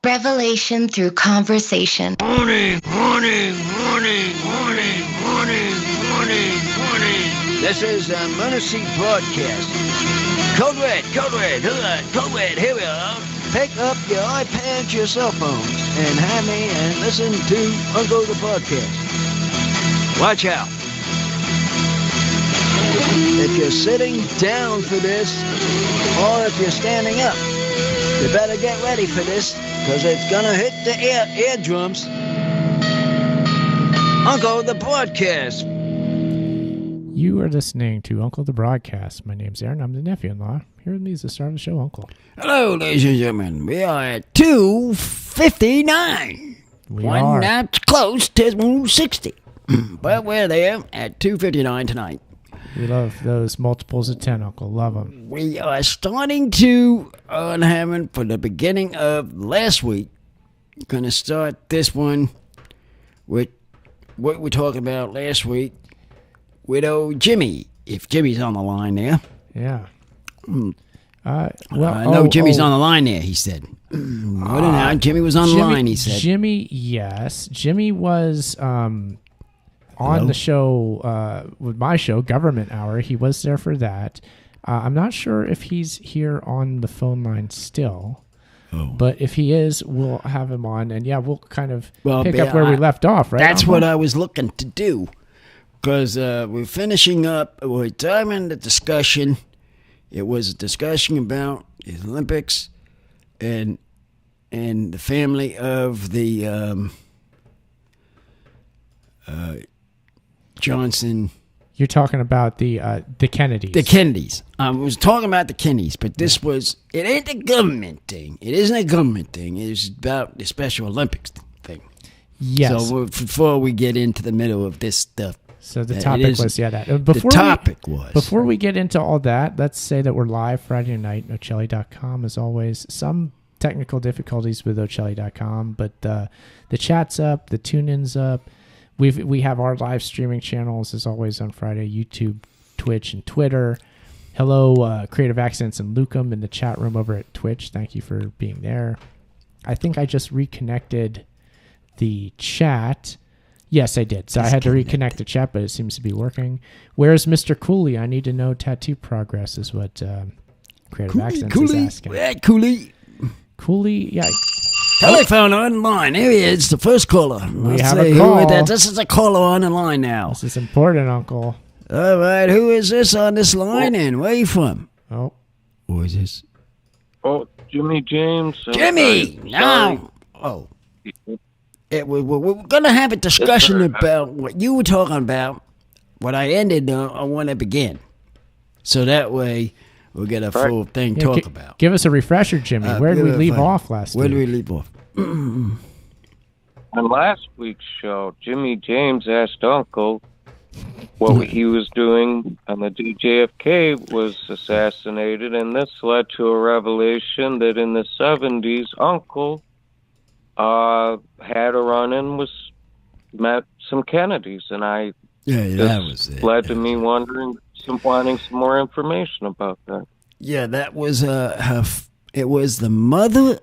Revelation through conversation. Warning, warning, warning, warning, warning, warning, warning. This is a Emergency broadcast. Code Red, Code Red, Code Red, here we are. Pick up your iPads, your cell phones, and have me and listen to Uncle the Podcast. Watch out. If you're sitting down for this, or if you're standing up, you better get ready for this, because it's going to hit the eardrums. Uncle the Broadcast. You are listening to Uncle the Broadcast. My name's Aaron. I'm the nephew-in-law. Here with me is the star of the show, Uncle. Hello, ladies and gentlemen. We are at 2:59. We are. That's close to 60. But we're there at 2:59 tonight. We love those multiples of 10, Uncle. Love them. We are starting to unhammer for the beginning of last week. Going to start this one with what we talked about last week with old Jimmy, if Jimmy's on the line there. Yeah. Well, I know Jimmy's on the line there, he said. I don't know. Jimmy was on the line, he said. Jimmy, yes. Jimmy was on the show, with my show, Government Hour. He was there for that. I'm not sure if he's here on the phone line still. Oh. But if he is, we'll have him on. And, yeah, we'll kind of pick up where we left off, right? That's what I was looking to do. Because we're finishing up. We're diving the discussion. It was a discussion about the Olympics and the family of the Johnson. You're talking about the Kennedys. The Kennedys. I was talking about the Kennedys, but this was, it ain't a government thing. It isn't a government thing. It's about the Special Olympics thing. Yes. So before we get into the middle of this stuff. So the topic was, that. Before we get into all that, let's say that we're live Friday night, Ocelli.com, as always. Some technical difficulties with Ocelli.com, but the chat's up, the tune-in's up. We have our live streaming channels, as always, on Friday, YouTube, Twitch, and Twitter. Hello, Creative Accents and Lucum in the chat room over at Twitch. Thank you for being there. I think I just reconnected the chat. Yes, I did. So I had to reconnect the chat, but it seems to be working. Where's Mr. Cooley? I need to know tattoo progress is what Creative Accents is asking. Yeah, Cooley. Cooley, yeah. Telephone online. Here he is, the first caller. We have a call. This is a caller on the line now. This is important, Uncle. All right, who is this on this line in? Where are you from? Oh. Who is this? Oh, Jimmy James. Jimmy! No! Oh. We're going to have a discussion about what you were talking about, what I ended on when I began. So that way, we'll get a full thing to talk about. Give us a refresher, Jimmy. Where did we leave off last week? Where did we leave off? On last week's show, Jimmy James asked Uncle what he was doing on the day JFK was assassinated, and this led to a revelation that in the 70s, Uncle had a run-in met some Kennedys, and that was it. Led to me wanting some more information about that. Yeah, that was it was the mother.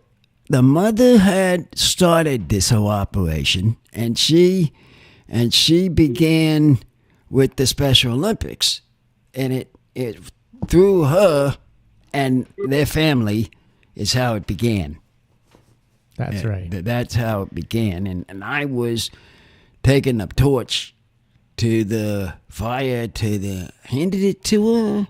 The mother had started this whole operation, and she began with the Special Olympics, and it through her and their family is how it began. That's right. That's how it began, and I was taking the torch to the fire handed it to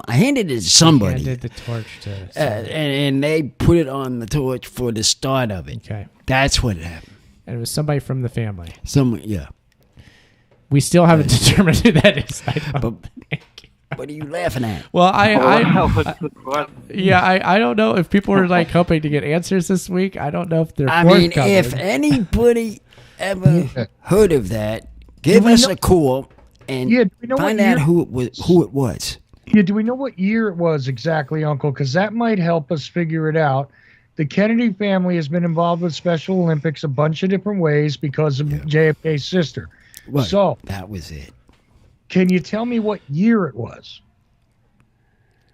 I handed it to somebody. Handed the torch to somebody. And they put it on the torch for the start of it. Okay. That's what happened. And it was somebody from the family. Yeah. We still haven't determined who that is. I don't think. What are you laughing at? Well, I don't know if people were like hoping to get answers this week. I don't know if they're. I mean, if anybody ever heard of that, give us a call and find out who it was. Yeah, do we know what year it was exactly, Uncle? Because that might help us figure it out. The Kennedy family has been involved with Special Olympics a bunch of different ways because of JFK's sister. Right. So that was it. Can you tell me what year it was?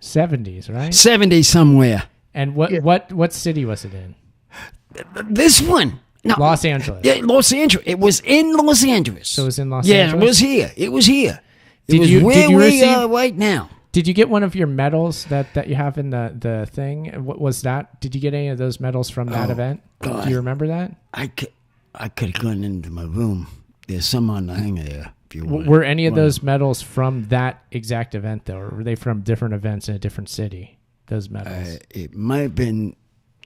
70s, right? 70s somewhere. And what city was it in? This one. No. Los Angeles. Yeah, Los Angeles. It was in Los Angeles. So it was in Los Angeles? Yeah, it was here. It was here. It Did was you where we receive- are right now. Did you get one of your medals that you have in the thing? What was that? Did you get any of those medals from that event? God. Do you remember that? I could have gone into my room. There's some on the hanger there. If you want. Were any of those medals from that exact event, though? Or were they from different events in a different city, those medals? It might have been,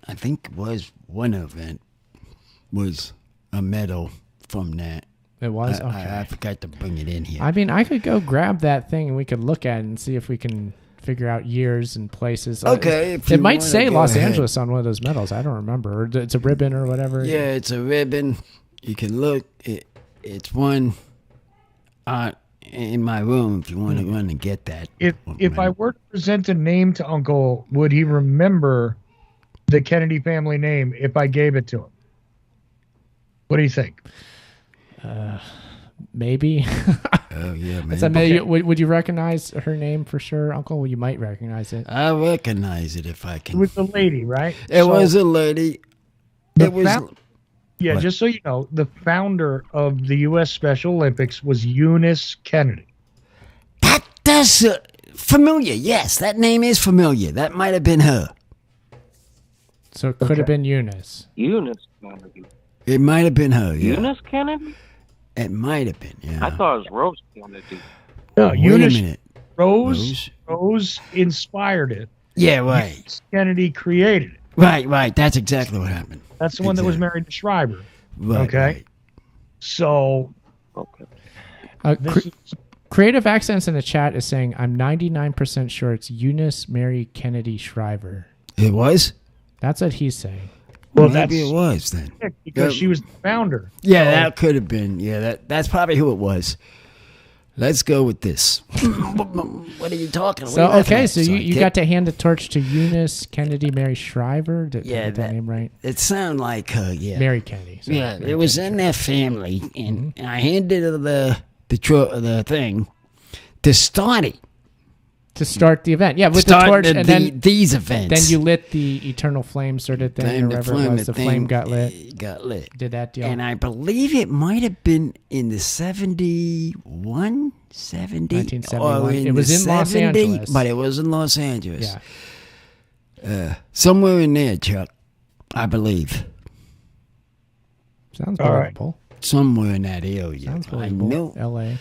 I think it was one event was a medal from that. It was? Okay. I forgot to bring it in here. I mean, I could go grab that thing and we could look at it and see if we can figure out years and places. Okay. It might say Los Angeles on one of those medals. I don't remember. Or it's a ribbon or whatever. Yeah, it's a ribbon. You can look. It's one in my room if you want to run and get that. If I were to present a name to Uncle, would he remember the Kennedy family name if I gave it to him? What do you think? Maybe. Oh, yeah, man. Okay. Would you recognize her name for sure, Uncle? Well, you might recognize it. I recognize it if I can. It was a lady, right? It was a lady. It was. Yeah, What? just so you know, the founder of the U.S. Special Olympics was Eunice Kennedy. That does familiar. Yes, that name is familiar. That might have been her. So it could have been Eunice. Eunice Kennedy. It might have been her. Yeah. Eunice Kennedy? It might have been. Yeah. I thought it was Rose Kennedy. No, Wait Eunice. a minute. Rose inspired it. Yeah, right. Eunice Kennedy created it. Right. That's exactly what happened. That's the one that was married to Shriver. Right, okay. right. So. Okay. Creative Accents in the chat is saying, I'm 99% sure it's Eunice Mary Kennedy Shriver. It was? That's what he's saying. Well, maybe it was then. Because she was the founder. Yeah, that could have been. Yeah, that's probably who it was. Let's go with this. What are you talking about? So, okay, so you got to hand the torch to Eunice Kennedy Mary Shriver. Did I get that name right? It sounded like her, yeah. Mary Kennedy. Sorry. Yeah, it was in their family, and I handed her the thing to start it. To start the event. Yeah, with the torch. And then these events. Then you lit the eternal flame sort of thing, or whatever it was. The flame got lit. It got lit. Did that deal. And I believe it might have been in the 71, 70. 1971. It was in Los Angeles. But it was in Los Angeles. Yeah. Somewhere in there, Chuck, I believe. Sounds believable. Somewhere in that area. Sounds believable. I know. L.A.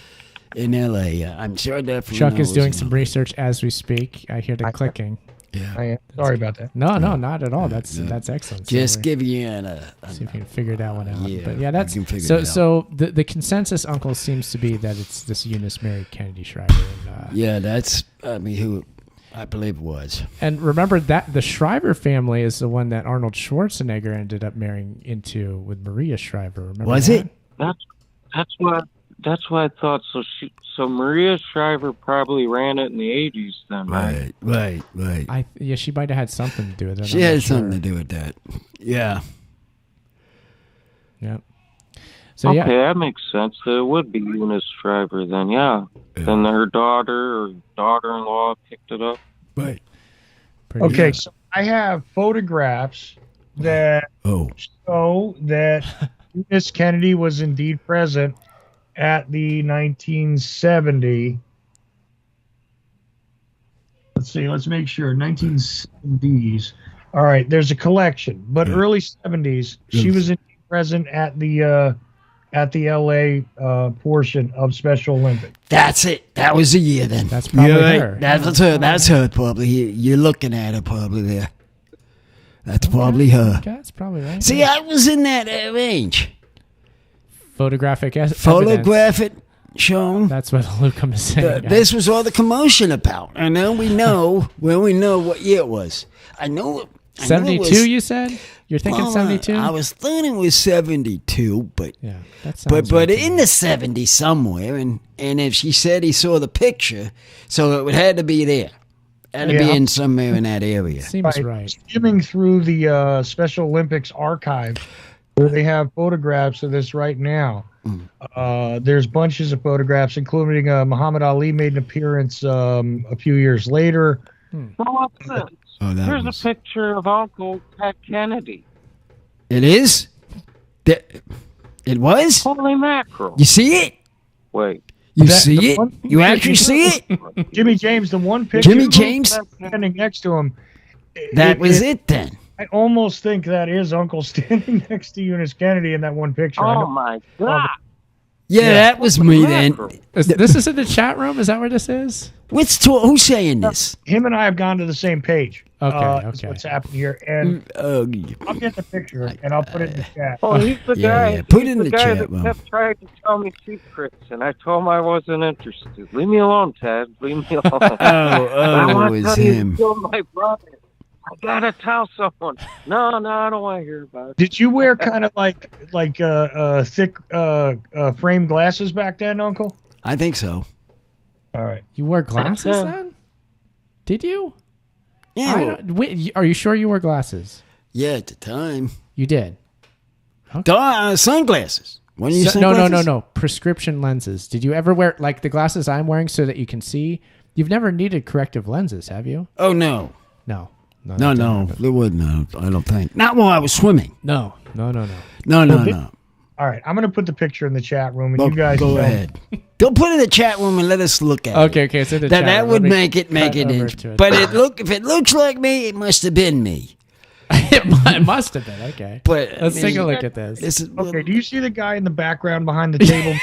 In L.A., yeah. I'm sure definitely. Chuck is doing some research as we speak. I hear the clicking. Yeah. I am. Sorry about that. No, not at all. That's excellent. Just So give you see if we can figure that one out. Yeah, But yeah, that's we can figure it out. so the consensus, Uncle, seems to be that it's this Eunice Mary Kennedy Shriver. And, yeah, that's who I believe it was. And remember that the Shriver family is the one that Arnold Schwarzenegger ended up marrying into with Maria Shriver. Remember Was that? it? That's why I thought. So Maria Shriver probably ran it in the 80s then, right? Right. Yeah, she might have had something to do with it. She had something to do with that. Yeah. Yep. So Okay, yeah, that makes sense. It would be Eunice Shriver then, yeah. Then her daughter or daughter-in-law picked it up. Right. Okay, so I have photographs that show that Eunice Kennedy was indeed present at the 1970. Let's make sure. 1970s. All right, there's a collection, but early 70s, she was indeed present at the LA portion of Special Olympics. That's it. That was the year then. That's probably her. That's her. That's her probably. You're looking at her probably there. That's probably her. Okay, that's probably right. See, I was in that range. Photographic evidence. Photographic shown. That's what Lucum is saying. This was all the commotion about. And then we know what year it was. I know it. 72, you said? You're thinking 72? I was thinking it was 72, but yeah, that sounds but in the 70s somewhere, and if she said he saw the picture, so it had to be there. Had to be in somewhere in that area. Seems right. Skimming through the Special Olympics archive, where they have photographs of this right now. There's bunches of photographs, including Muhammad Ali made an appearance a few years later. What's this? Here's a picture of Uncle Pat Kennedy. It is? It was? Holy mackerel. You see it? Wait. You see it? You actually see it? Jimmy James, the one picture. Jimmy James? Standing next to him. That was it then. I almost think that is Uncle standing next to Eunice Kennedy in that one picture. Oh, my God. Yeah, that was me then. This is in the chat room? Is that where this is? Who's saying this? Him and I have gone to the same page. Okay. That's what's happening here. And I'll get the picture and I'll put it in the chat. Oh, he's the guy. Yeah. Put it in the guy chat, that kept trying to tell me secrets, and I told him I wasn't interested. Leave me alone, Ted. Leave me alone. I want to tell you to kill my brother. I gotta tell someone. No, I don't want to hear about it. Did you wear kind of like thick framed glasses back then, Uncle? I think so. All right. You wore glasses then? Did you? Yeah. Wait, are you sure you wore glasses? Yeah, at the time. You did? Okay. Sunglasses. When you sunglasses? No. Prescription lenses. Did you ever wear like the glasses I'm wearing so that you can see? You've never needed corrective lenses, have you? Oh, no. No. No, there wasn't. I don't think. Not while I was swimming. No. No. All right, I'm going to put the picture in the chat room, and you guys go ahead. Don't put it in the chat room and let us look at it. Okay, so the chat that room. would make it. But if it looks like me, it must have been me. It must have been. Okay, but let's take a look at this. Okay, do you see the guy in the background behind the table?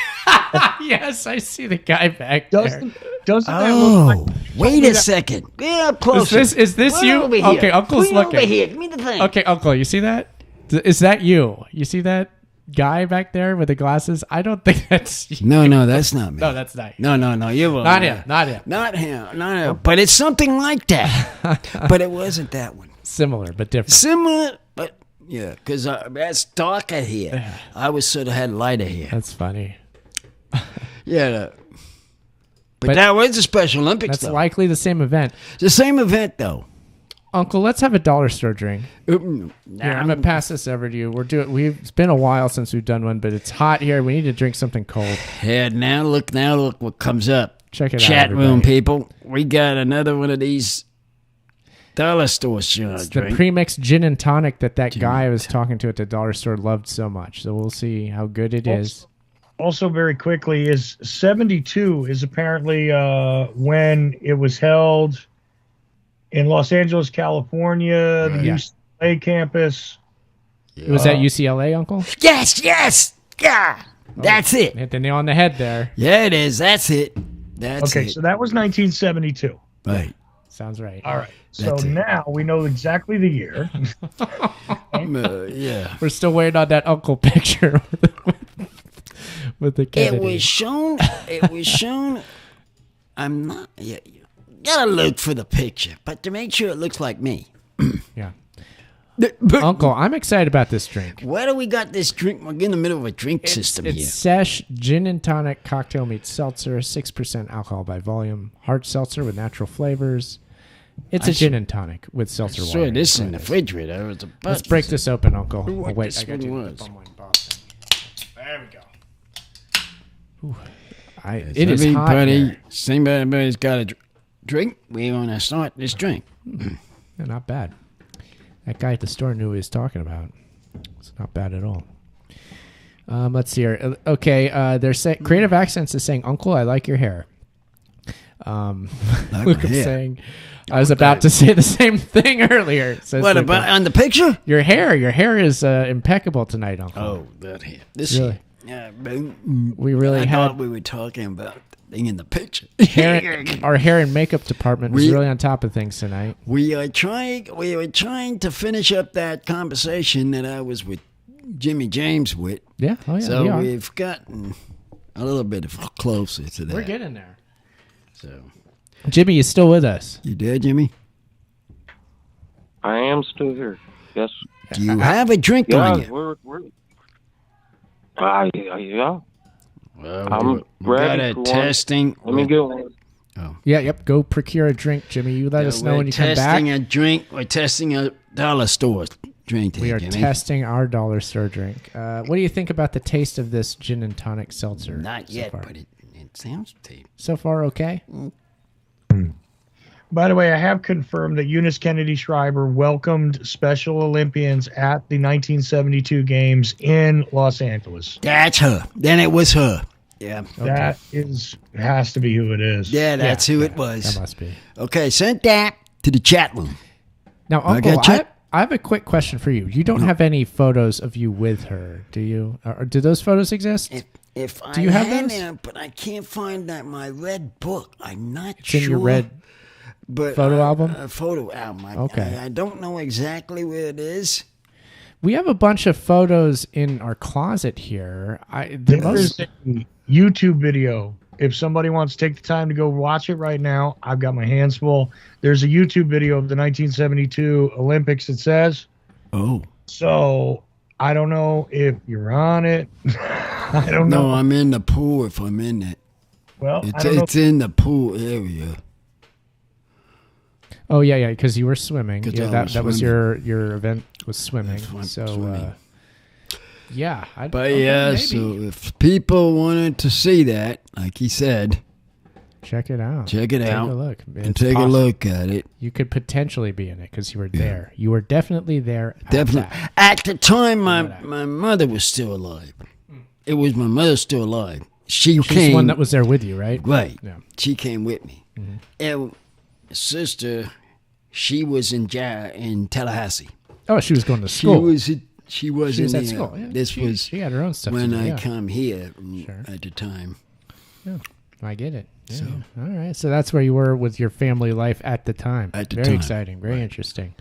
Yes, I see the guy back there. Doesn't that look like... Wait a second. Yeah, closer. Is this you? Okay, Uncle's looking. Over here. Give me the thing. Okay, Uncle, you see that? Is that you? You see that guy back there with the glasses? I don't think that's you. No, that's not me. No, that's not you. No. You were not him. Not him. But it's something like that. But it wasn't that one. Similar, but different. Similar, but yeah, because that's darker here. I was sort of had lighter here. That's funny. Yeah. But that was the Special Olympics, That's likely the same event. The same event, though. Uncle, let's have a dollar store drink. Here, I'm gonna pass this over to you. It's been a while since we've done one, but it's hot here. We need to drink something cold. Yeah, now look what comes up. Check it out, chat everybody. room people. We got another one of these dollar store drink. The premixed gin and tonic that guy I was talking to at the dollar store loved so much. So we'll see how good it is. Also, very quickly, is 72 is apparently when it was held in Los Angeles, California, the UCLA campus. It was at UCLA, Uncle? Yes. Yeah. That's it. Hit the nail on the head there. Yeah, it is. That's it. That's okay, so that was 1972. Right. Sounds right. All right. So now we know exactly the year. Yeah. We're still waiting on that Uncle picture with the Kennedy. It was shown. I'm not. Yeah, you gotta look for the picture, but to make sure it looks like me. Yeah. Uncle, I'm excited about this drink. Where do we got this drink? We're in the middle of a drink system here. It's Sesh Gin and Tonic cocktail meets seltzer, 6% alcohol by volume, hard seltzer with natural flavors. It's a gin and tonic with seltzer water. Sure, this in the refrigerator. Let's break this open, Uncle. Oh, wait, I got you. There we go. Ooh, it is hot here. Everybody's got a drink. We want to start this drink. Yeah, not bad. That guy at the store knew what he was talking about. It's not bad at all. Let's see here. Okay, they're saying Creative Accents is saying, "Uncle, I like your hair." Luke is saying, "I was about to say the same thing earlier." What about on the picture? Your hair is impeccable tonight, Uncle. Oh, that hair. This really. Hair. Yeah, we really thought we were talking about thing in the picture. Our hair and makeup department was really on top of things tonight. We were trying to finish up that conversation that I was with Jimmy James with. Yeah, So we've gotten a little bit closer to that. We're getting there. So, Jimmy is still with us. You there, Jimmy? I am still here. Yes. Do you have a drink on you? We're yeah. Well, I'm ready for testing. Let me get one. Oh. Yeah, yep. Go procure a drink, Jimmy. You let us know when you come back. We're testing a dollar store drink. We are testing our dollar store drink. What do you think about the taste of this gin and tonic seltzer? Not yet, but it sounds tasty. So far, okay. By the way, I have confirmed that Eunice Kennedy Shriver welcomed Special Olympians at the 1972 games in Los Angeles. That's her. Then it was her. Yeah. That has to be who it is. Yeah, that's who it was. That must be. Okay, send that to the chat room. Now, Uncle, I have a quick question for you. You don't have any photos of you with her, do you? Or do those photos exist? If do you have those? Them, but I can't find my red book. I'm not it's sure. In your red photo album? Photo album. Okay. I don't know exactly where it is. We have a bunch of photos in our closet here. There's a YouTube video. If somebody wants to take the time to go watch it right now, I've got my hands full. There's a YouTube video of the 1972 Olympics, it says. Oh. So I don't know if you're on it. I don't know. No, I'm in the pool if I'm in it. Well, it's in the pool area. Oh, yeah, because you were swimming. Yeah, that was your event was swimming. So, yeah. So if people wanted to see that, like he said, check it out. Take a look. Take a look at it. You could potentially be in it because you were there. You were definitely there. At the time, my mother was still alive. It was my mother still alive. She's the one that was there with you, right? Right. Yeah. She came with me. Mm-hmm. And sister, she was in Tallahassee. Oh, she was going to school. She was at school. Yeah. She had her own stuff. When I come here at the time. Yeah, I get it. Yeah. So, all right. So that's where you were with your family life at the time. Very exciting. Very interesting.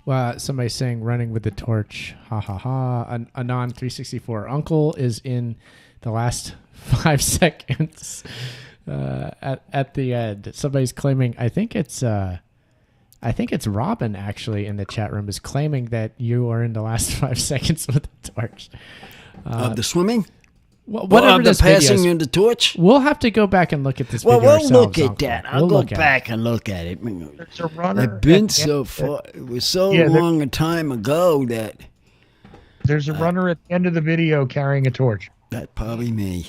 Well, somebody's saying running with the torch. Ha ha ha. Anon 364. Uncle is in the last 5 seconds at the end. Somebody's claiming. I think it's Robin actually in the chat room is claiming that you are in the last 5 seconds with the torch. Of the swimming? Well, whatever the passing in the torch? We'll have to go back and look at this video ourselves. We'll look at that. I'll go back and look at it. There's a runner. I've been so far. It was so long a time ago that... There's a runner at the end of the video carrying a torch. That's probably me.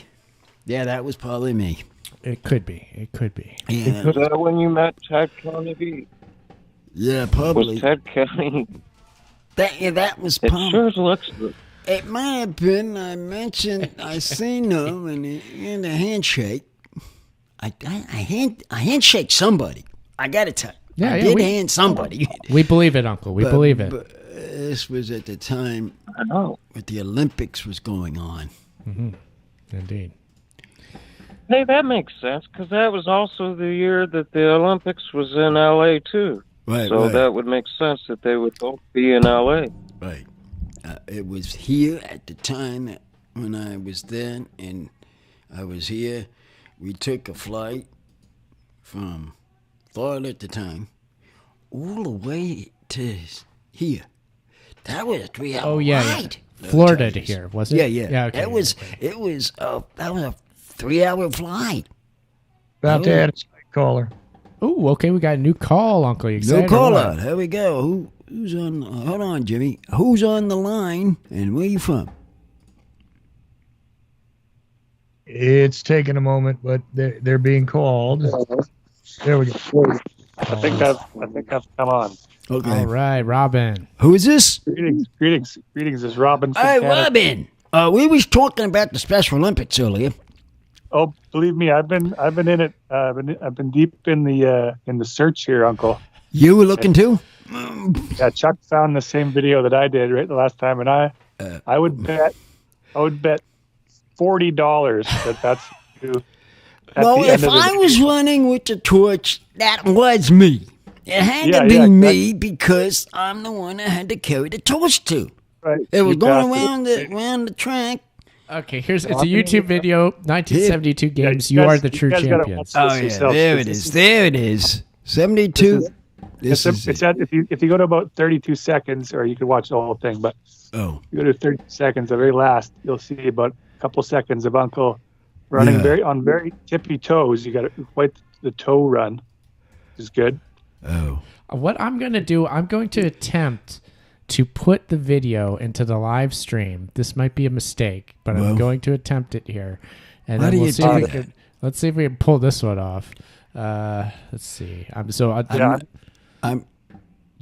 Yeah, that was probably me. It could be. Yeah. Was that when you met Ted Kennedy? Yeah, probably. Was Ted Kennedy? That was It probably... sure looks good. It might have been. I seen them in the handshake. I handshake somebody. I gotta tell you. I did hand somebody. We believe it, Uncle. We believe it. But this was at the time I know. that the Olympics was going on. Mm-hmm. Indeed. Hey, that makes sense because that was also the year that the Olympics was in L.A. too. Right. So that would make sense that they would both be in L.A. Right. It was here at the time that when I was there, and I was here. We took a flight from Florida at the time, all the way to here. That was a 3-hour ride. Yeah. Florida to here, was it? Yeah. Okay, It was a 3-hour flight. About to add a Skype caller. Oh, okay. We got a new call, Uncle. You excited? No caller. Here we go. Who's on? Hold on, Jimmy. Who's on the line, and where you from? It's taking a moment, but they're being called. There we go. I think I've come on. Okay. All right, Robin. Who is this? Greetings. This is Robin. Hey, Robin. We was talking about the Special Olympics earlier. Oh, believe me, I've been in it. I've been deep in the search here, Uncle. You were looking too? Yeah, Chuck found the same video that I did right the last time, and I would bet $40 that's you. Well, if I was running with the torch, that was me. It had to be me because I'm the one that had to carry the torch to. Right. It was going around the track. Okay, it's a YouTube video, 1972 games. You are the true champions. Oh yeah, there it is. 72. If you go to about 32 seconds, or you could watch the whole thing, but if you go to 30 seconds, the very last, you'll see about a couple seconds of Uncle running very tippy toes. You got quite the toe run, which is good. Oh, what I'm going to do, I'm going to attempt to put the video into the live stream. This might be a mistake, but I'm going to attempt it here, and then let's see if we can pull this one off. Let's see. I'm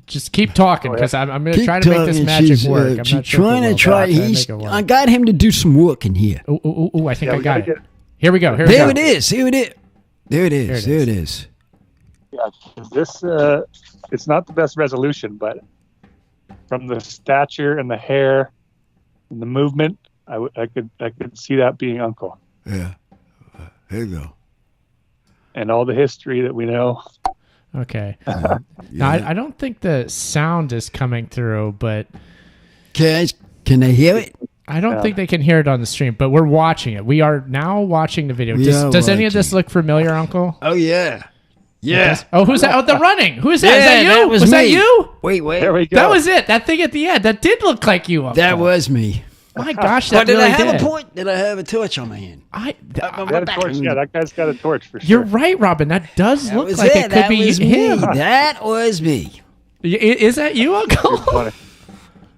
just keep talking because I'm going to try to make this magic work. I'm not sure. I got him to do some work in here. Oh! I think I got it. Here we go. There it is. There it is. Yeah, this it's not the best resolution, but from the stature and the hair and the movement, I could see that being Uncle. Yeah. There you go. And all the history that we know. Okay. Now, I don't think the sound is coming through, but can they hear it? I don't think they can hear it on the stream, but we're watching it. We are now watching the video. Does any of this look familiar, Uncle? Oh, yeah. Yeah. Oh, who's that? Oh, the running. Who's that? Is that you? Was that you? Wait. There we go. That was it. That thing at the end. That did look like you, Uncle. That was me. My gosh, that did really I have did. a point? Did I have a torch on my hand? That guy's got a torch for sure. You're right, Robin. That does look like it could be him. That was me. Is that you, Uncle?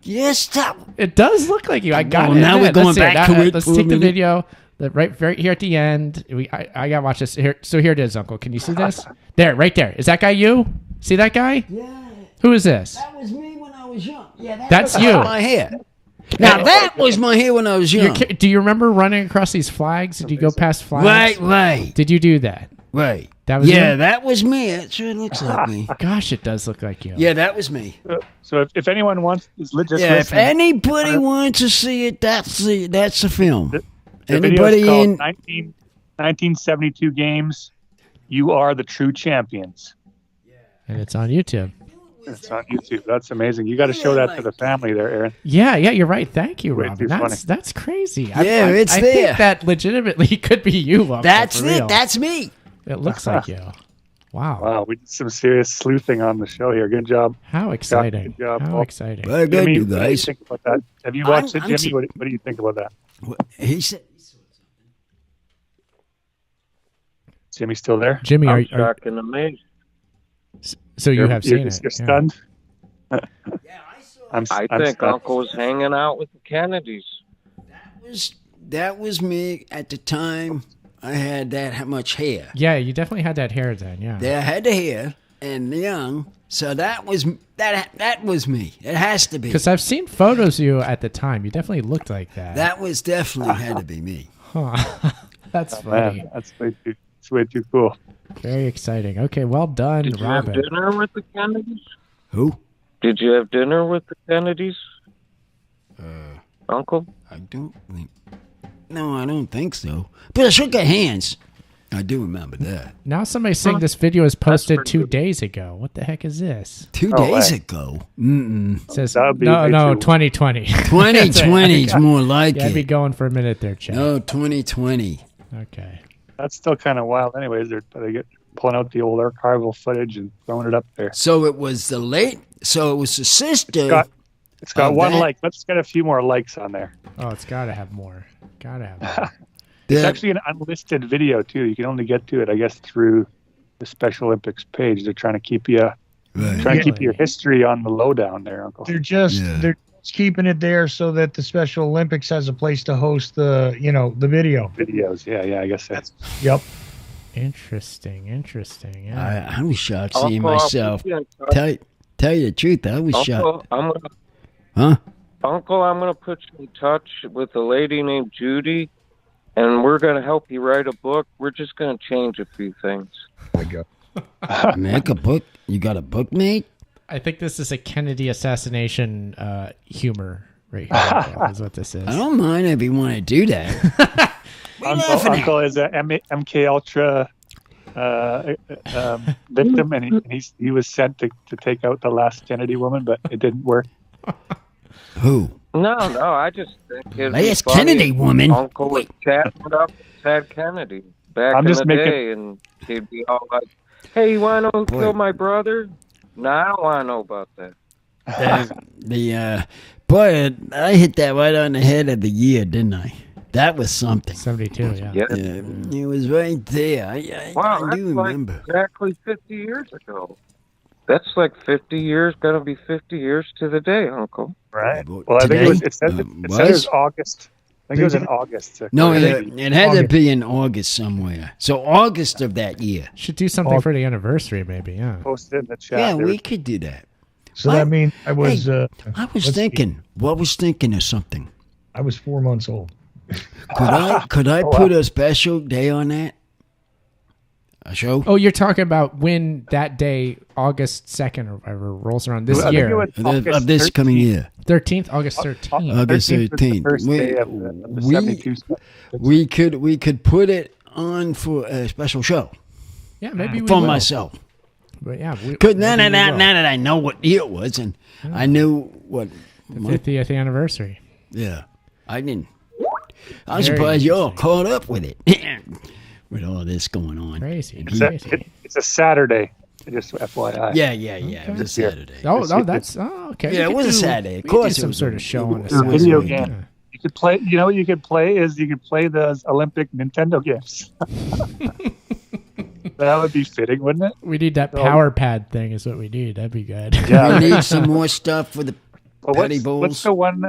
Yes, stop. It does look like you. I got it. Now we're going back to it. Let's take the video. Right here at the end. I got to watch this. Here, so here it is, Uncle. Can you see this? There, right there. Is that guy you? See that guy? Yeah. Who is this? That was me when I was young. Yeah, that's you. My hair. Now that was my hair when I was young. Do you remember running across these flags? Did you go past flags? Right. Did you do that? Right. That was you? That was me. It sure looks like me. Gosh, it does look like you. Yeah, that was me. So if anyone wants, is legit. Yeah, if anybody wants to see it, that's the film. The anybody video is in called 1972 games? You are the true champions. And it's on YouTube. It's on YouTube. That's amazing. You got to show that to the family there, Aaron. Yeah, you're right. Thank you, Robin. That's crazy. Yeah, it's I there. I think that legitimately could be you, Uncle. That's it. Real. That's me. It looks like you. Wow, we did some serious sleuthing on the show here. Good job. How exciting. Good job, How exciting. Very good, Jimmy, you guys. what do you think about that? Have you watched it, Jimmy? What do you think about that? He said. Jimmy still there? Jimmy, I'm shocked and amazed. So you have seen it. You're stunned? I think Uncle was hanging out with the Kennedys. That was me at the time. I had that much hair. Yeah, you definitely had that hair then. Yeah. I had the hair and young, so that was me. It has to be. Because I've seen photos of you at the time. You definitely looked like that. That was definitely had to be me. Huh. That's funny. Man, that's way too cool. Very exciting. Okay, well done, Did you Robin. have dinner with the Kennedys? Who? Did you have dinner with the Kennedys? Uncle? I don't think so. But I shook their hands. I do remember that. Now somebody's saying this video was posted 2 days ago. What the heck is this? 2 days ago? It says, no, 2020. 2020 is more like I'd be it. going for a minute there, Chad. No, 2020. Okay. That's still kind of wild. Anyways, they get pulling out the old archival footage and throwing it up there. So it was the sister. It's got one like. Let's get a few more likes on there. Oh, it's got to have more. It's actually an unlisted video too. You can only get to it, I guess, through the Special Olympics page. They're trying to keep you, to keep your history on the lowdown there, Uncle. They're just keeping it there so that the Special Olympics has a place to host the video. Videos. Yeah. I guess that's. Yep. Interesting. Yeah. I was shocked seeing myself. Tell you the truth, I was shocked. Uncle, I'm going to put you in touch with a lady named Judy, and we're going to help you write a book. We're just going to change a few things. There we go. Make a book? You got a book, mate? I think this is a Kennedy assassination humor right here. Is what this is. I don't mind if you want to do that. Uncle is a MK Ultra victim, and he was sent to take out the last Kennedy woman, but it didn't work. Who? No, I just think it'd last be funny Kennedy woman. Uncle was chatting up Ted Kennedy back in the day, and he'd be all like, "Hey, you want to kill my brother?" No, I don't want to know about that. Boy, I hit that right on the head of the year, didn't I? That was something. 72, yeah. It was right there. I do remember. Like exactly 50 years ago. That's like 50 years, going to be 50 years to the day, Uncle. Right. Well, I think it said it was August think it was in August. No, it had to be in August somewhere. So August of that year. Should do something for the anniversary, maybe. Yeah. Post it in the chat. Yeah, we could do that. So that means I was. I was thinking. What was thinking of something? I was 4 months old. Could I put a special day on that? A show? Oh, you're talking about when that day, August 2nd or whatever, rolls around this year. Of this coming year. 13th, August 13th. August 13th. We could put it on for a special show. Yeah, maybe we for will. myself. But yeah, because now that I know what year it was, and I knew what the 50th anniversary. Yeah, I'm surprised y'all caught up with it. With all this going on. Crazy. It's a Saturday. Just FYI. Yeah. It was a Saturday. That's okay. Yeah, it was a Saturday. Of course, some sort of show on a Saturday. Video game. Yeah. You could play. You know what you could play is you could play the Olympic Nintendo games. That would be fitting, wouldn't it? We need that power pad thing. Is what we need. That'd be good. Yeah, we need some more stuff for the petty bowls. What's the one?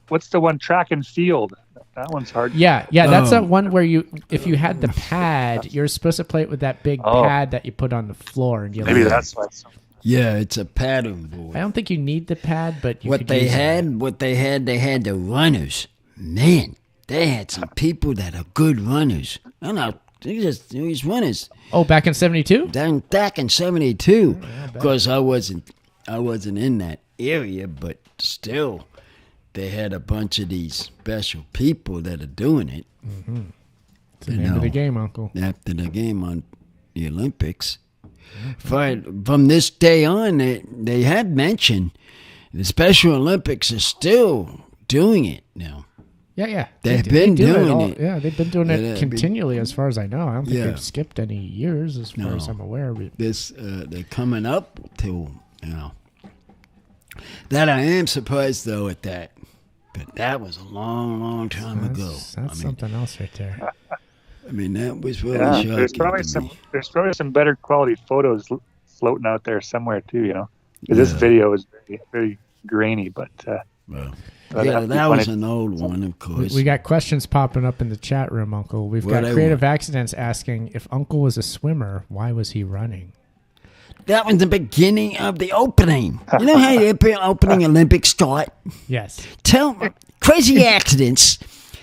What's the one? Track and field. That one's hard. Yeah. That's that one where if you had the pad, you're supposed to play it with that big pad that you put on the floor. And maybe that's why. Yeah, it's a paddle board. I don't think you need the pad, but they had the runners. Man, they had some people that are good runners. I don't know. These runners. Oh, back in 72? Back in 72. Because I wasn't in that area, but still. They had a bunch of these special people that are doing it. Mm-hmm. It's the name of the game, Uncle. After the game on the Olympics. From this day on, they had mentioned the Special Olympics are still doing it now. Yeah. They've been doing it. Yeah, they've been doing it continually as far as I know. I don't think they've skipped any years as far as I'm aware. They're coming up to, That I am surprised, though, at that. But that was a long, long time ago. That's something else right there. I mean, that was really shocking. There's probably some better quality photos floating out there somewhere, too, Because this video is very, very grainy, but... that was an old one, of course. We got questions popping up in the chat room, Uncle. We've got Creative Accidents asking, if Uncle was a swimmer, why was he running? That was the beginning of the opening. You know how the opening Olympics start? Yes. Tell me, Crazy Accidents.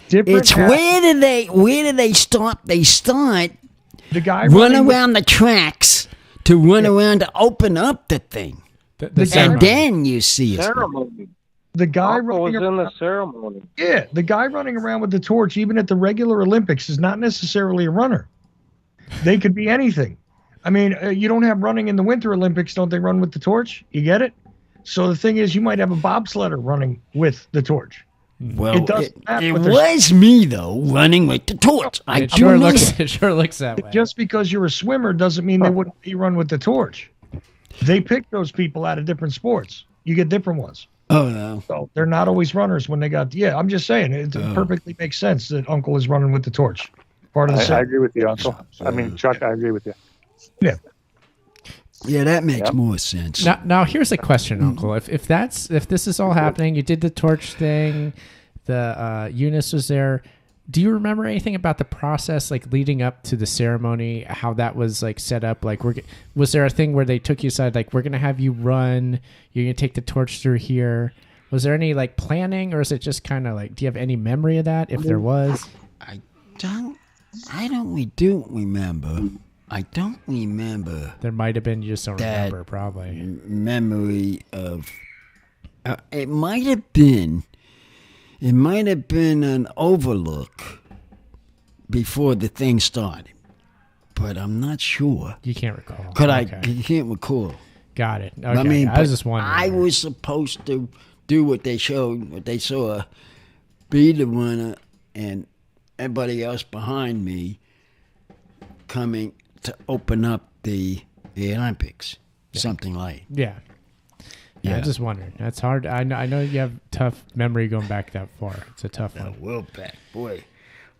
It's where do they start? They start the guy run around the tracks to run around to open up the thing. And then you see it. The guy running in the ceremony. Yeah, the guy running around with the torch, even at the regular Olympics, is not necessarily a runner. They could be anything. I mean, you don't have running in the Winter Olympics, don't they run with the torch? You get it? So the thing is, you might have a bobsledder running with the torch. Well, it was me, though, running with the torch. It sure looks that way. Just because you're a swimmer doesn't mean they wouldn't be run with the torch. They pick those people out of different sports. You get different ones. Oh, no. So they're not always runners when they got... Yeah, I'm just saying. It perfectly makes sense that Uncle is running with the torch. Part of the I agree with you, Uncle. I mean, Chuck, I agree with you. Yeah. Yeah, that makes more sense. Now here's a question, Uncle. If this is all happening, you did the torch thing, the Eunice was there. Do you remember anything about the process, like leading up to the ceremony, how that was like set up? Like, was there a thing where they took you aside, like, we're gonna have you run, you're gonna take the torch through here? Was there any like planning, or is it just kind of like, do you have any memory of that? If there was, I don't remember. There might have been. You just don't remember, probably. Memory of. It might have been an overlook before the thing started, but I'm not sure. You can't recall. You can't recall. Got it. Okay. I mean, I was just wondering. I was supposed to do what they saw, be the runner, and everybody else behind me coming to open up the Olympics, something like. Yeah. I'm just wondering. That's hard. I know you have tough memory going back that far. It's a tough one. Well back, boy.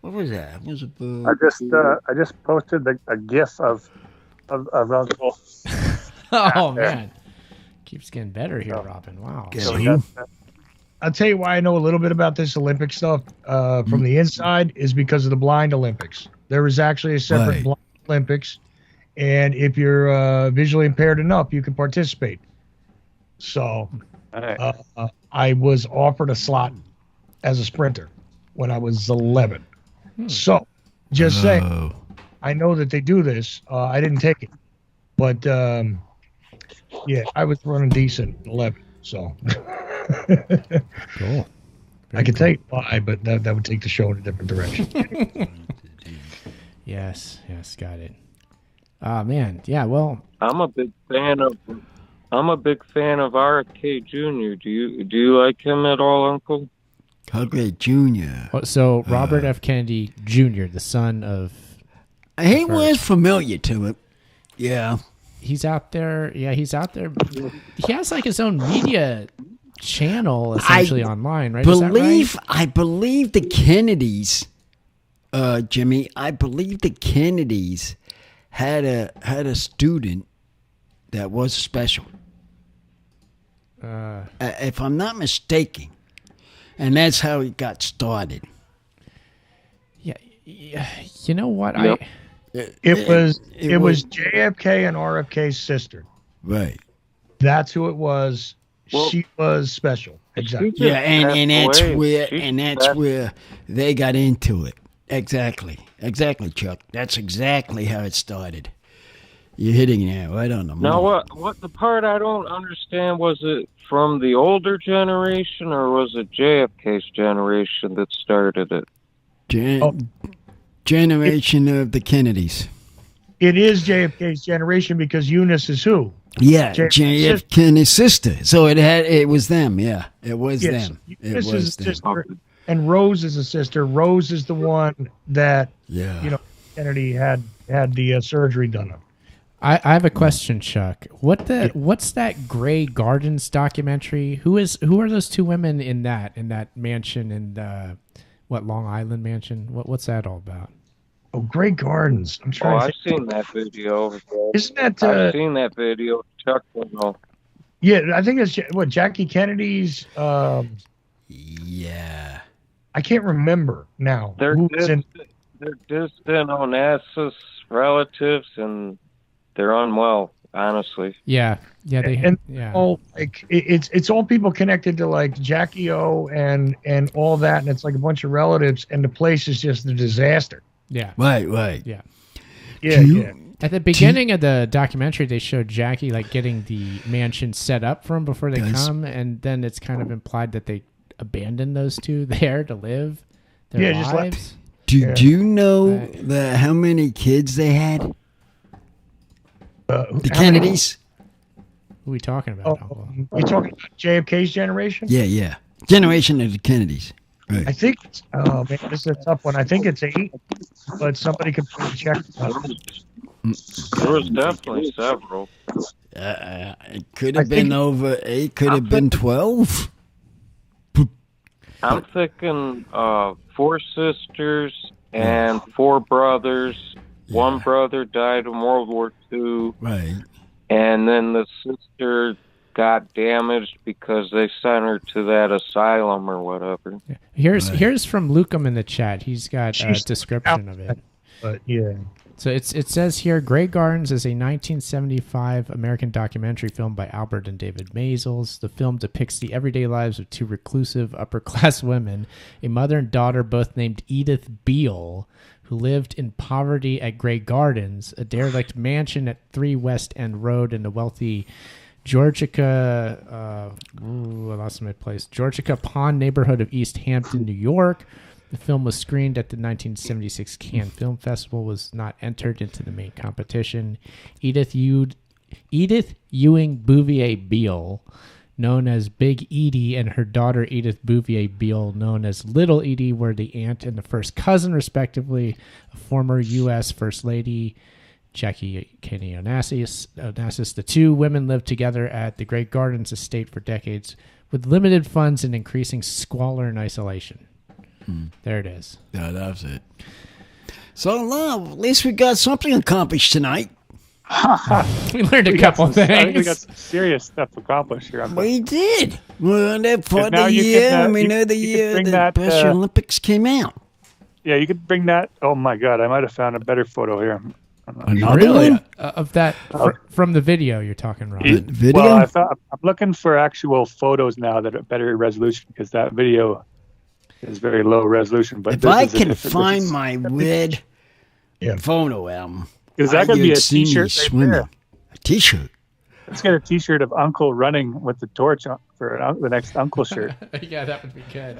What was that? I just posted a GIF of Uncle. Oh man, keeps getting better here, Robin. Wow. I I'll tell you why I know a little bit about this Olympic stuff from the inside is because of the blind Olympics. There was actually a separate blind Olympics, and if you're visually impaired enough, you can participate. So I was offered a slot as a sprinter when I was 11. So just saying, I know that they do this. I didn't take it, but yeah, I was running decent at 11. So cool. I could tell you why, but that would take the show in a different direction. Yes, got it. Man, yeah. Well, I'm a big fan of RFK Jr. Do you like him at all, Uncle? RFK Jr. So Robert F. Kennedy Jr., the son of. He was familiar to it. Yeah. He's out there. Yeah, he's out there. He has like his own media channel essentially online, right? Is that right? I believe the Kennedys, Jimmy. I believe the Kennedys had a student that was special. If I'm not mistaken, and that's how he got started. Yeah. You know what? Yep. It was JFK and RFK's sister. Right. That's who it was. Well, she was special. Exactly. Yeah, and that's where they got into it. Exactly, Chuck. That's exactly how it started. You're hitting it right on the mark. Now, what the part I don't understand, was it from the older generation or was it JFK's generation that started it? Generation of the Kennedys. It is JFK's generation because Eunice is who? Yeah, JF Kennedy's sister. So it was them. Yeah, it was them. Eunice is a sister, and Rose is a sister. Rose is the one that Kennedy had the surgery done on. I have a question, Chuck. What's that Grey Gardens documentary? Who are those two women in that mansion in Long Island mansion? What's that all about? Oh, Grey Gardens. I'm trying. I've seen that video. Isn't that? I've seen that video. Chuck will know. Yeah, I think it's Jackie Kennedy's. Yeah. I can't remember now. They're distant Onassis relatives, and they're unwell. Honestly. Yeah. It's all people connected to like Jackie O and all that, and it's like a bunch of relatives, and the place is just a disaster. Yeah. Right. Yeah. Yeah. At the beginning of the documentary, they showed Jackie like getting the mansion set up for them before they come, and then it's kind of implied that they abandoned those two there to live their lives. Do you know how many kids they had? The Kennedys. Who are we talking about? You talking about JFK's generation? Yeah. Generation of the Kennedys. Right. I think. Oh man, this is a tough one. I think it's 8, but somebody can check. There was definitely several. It could have been over 8. Could have been 12. I'm thinking 4 sisters and 4 brothers. Yeah. One brother died in World War II. Right. And then the sister got damaged because they sent her to that asylum or whatever. Yeah. Here's from Lucum in the chat. He's got a description of it. But yeah. So it says here, Grey Gardens is a 1975 American documentary filmed by Albert and David Maysles. The film depicts the everyday lives of 2 reclusive upper-class women, a mother and daughter both named Edith Beale, who lived in poverty at Grey Gardens, a derelict mansion at 3 West End Road in the wealthy Georgica Pond neighborhood of East Hampton, New York. The film was screened at the 1976 Cannes Film Festival, was not entered into the main competition. Edith Ewing Bouvier Beale, known as Big Edie, and her daughter Edith Bouvier Beale, known as Little Edie, were the aunt and the first cousin, respectively, of former U.S. First Lady Jackie Kennedy Onassis. The 2 women lived together at the Grey Gardens estate for decades with limited funds and increasing squalor and isolation. There it is. Yeah, that's it. So, at least we got something accomplished tonight. We learned a couple things. I think we got some serious stuff accomplished here. We did. We're on that part of the year. We know the year the Special Olympics came out. Yeah, you could bring that. Oh my God, I might have found a better photo here. Really? Of that from the video you're talking, Rob? Video? Well, I'm looking for actual photos now that are better resolution because that video is very low resolution. But if I can find my red photo album, because that could be a T-shirt right there. A T-shirt. Let's get a T-shirt of Uncle running with the torch for the next Uncle shirt. Yeah, that would be good.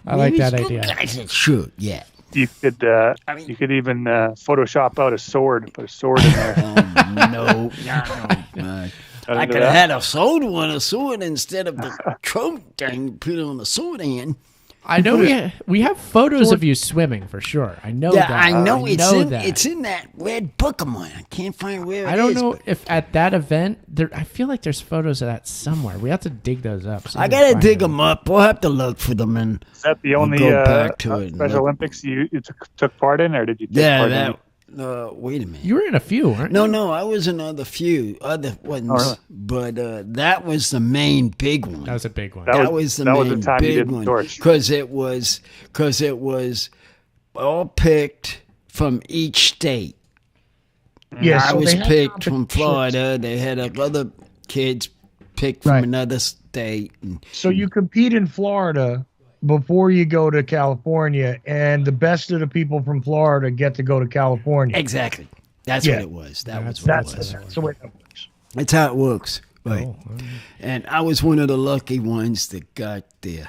I like that idea. Sure, yeah. You could even Photoshop out a sword, put a sword in there. No. I could have had a sword instead of the trunk thing put on the sword end. I know we have photos of you swimming for sure. I know that. I know it's in that red book of mine. I can't find where it is. I don't know if at that event I feel like there's photos of that somewhere. We have to dig those up. I gotta dig them up. We'll have to look for them and. Is that the only Special Olympics you took part in, or did you take part in? Wait a minute. You were in a few, weren't you? No, I was in other ones, but that was the main big one. That was a big one. That was the main big one because it was all picked from each state. Yeah, I was picked from Florida. They had other kids picked from another state. So you compete in Florida before you go to California, and the best of the people from Florida get to go to California. Exactly. That's what it was. That's the way that works. That's how it works. Right. Oh, and I was one of the lucky ones that got there.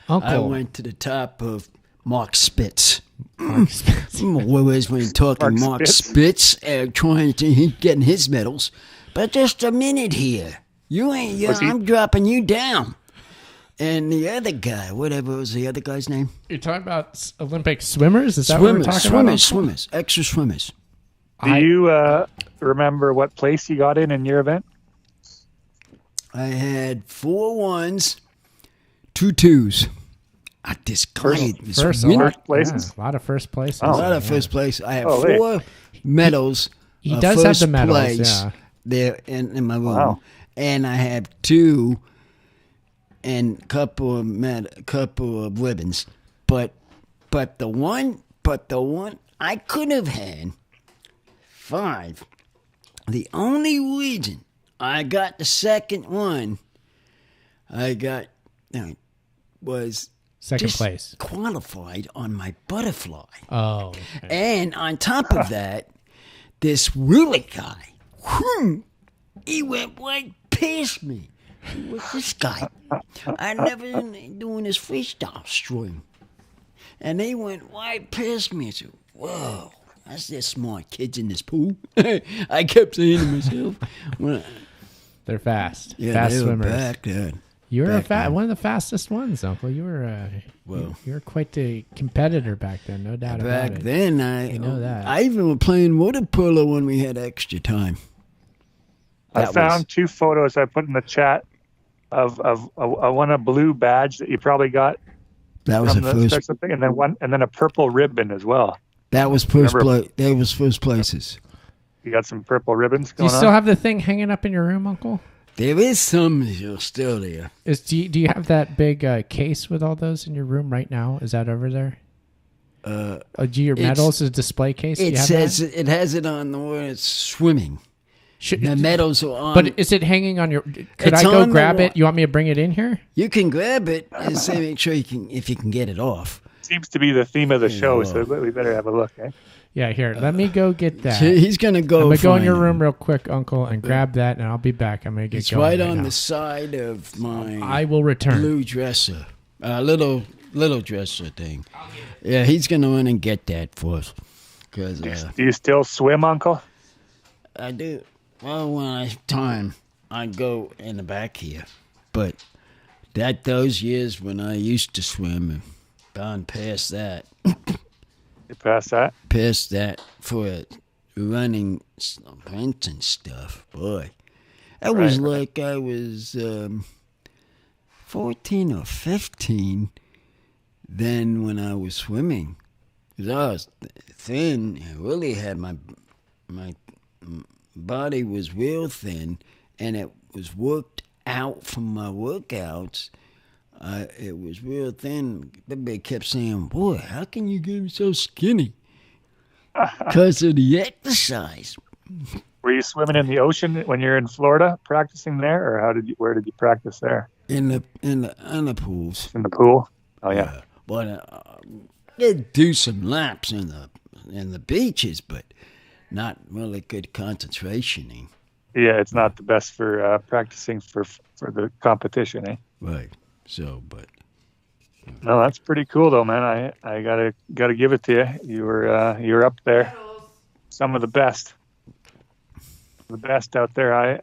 Uncle. I went to the top of Mark Spitz. Whereas when talking Mark Spitz trying to getting his medals. But just a minute here. You ain't I'm dropping you down. And the other guy, whatever was the other guy's name? You're talking about Olympic swimmers? Is that what we're talking about? Swimmers, extra swimmers. Do you remember what place you got in your event? I had 4 1s, 2 2s. This guy was first places. Yeah, a lot of first places. A lot of first place. I have 4 medals. He does have the medals, yeah. There in my room. Wow. And I have 2 and couple of ribbons, but the one I could have had 5. The only reason I got the second one, was second place qualified on my butterfly. Oh, okay. And on top of that, this really guy, he went right past me. Who was this guy? I never doing this freestyle stream. And they went right past me. I said, whoa, that's the smart kids in this pool. I kept saying to myself. They're fast. Yeah, fast they were swimmers. back then. You were one of the fastest ones, Uncle. You were you were quite the competitor back then, no doubt about it. Back then, you know that. I even was playing water polo when we had extra time. I found 2 photos I put in the chat of one a blue badge that you probably got. That was the first thing, and then a purple ribbon as well. That was first place. That was first places. You got some purple ribbons going on? Do you still have the thing hanging up in your room, Uncle? There is some still there. Do you have that big case with all those in your room right now? Is that over there? Do your medals a display case? It says it has it on the where it's swimming. The medals are on. But is it hanging on your? Could I go grab it? You want me to bring it in here? You can grab it and say, make sure if you can get it off. Seems to be the theme of the show, so we better have a look. Eh? Yeah, here. Let me go get that. He's gonna go. I'm gonna go in your room real quick, Uncle, and grab that, and I'll be back. I'm gonna get it's going. It's right on the side of my. I will return. Blue dresser, little dresser thing. Yeah, he's gonna run and get that for us. Cause do you still swim, Uncle? I do. Well, when I have time, I go in the back here. But those years when I used to swim, and gone past that. You past that? Past that for running events and stuff. Boy, that was like I was 14 or 15 then when I was swimming. Because I was thin. I really had my my body was real thin, and it was worked out from my workouts. It was real thin. Everybody kept saying, "Boy, how can you get so skinny?" Because of the exercise. Were you swimming in the ocean when you're in Florida, practicing there, or where did you practice there? In the pools. In the pool. Oh yeah. But did do some laps in the beaches, but not really good concentration. Yeah, it's not the best for practicing for the competition, eh? Right. So, but no, that's pretty cool though, man. I gotta give it to you. You were up there. Some of the best out there.